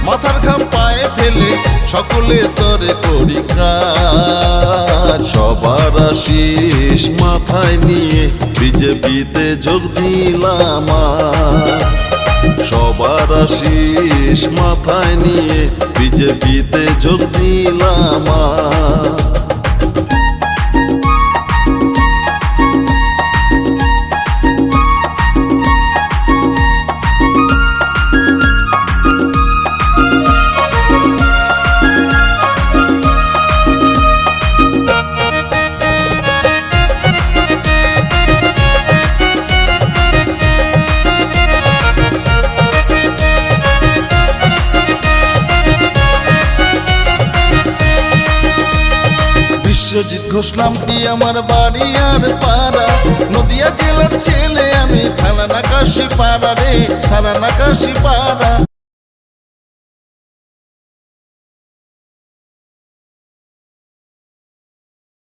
মাথার ঘাম পায়ে ফেলে সকলে তরে করি কাজ। সবার আশিস মাথায় নিয়ে বিজেপিতে যোগ দিলাম। সবার আশিস মাথায় নিয়ে বিজেপিতে যোগ দিলাম। বিশ্বজিৎ ঘোষ নামটি আমার বাড়ি আর পাড়া, নদিয়া জেলার ছেলে আমি, থানা নাকাশি পাড়া রে, থানা নাকাশি পাড়া।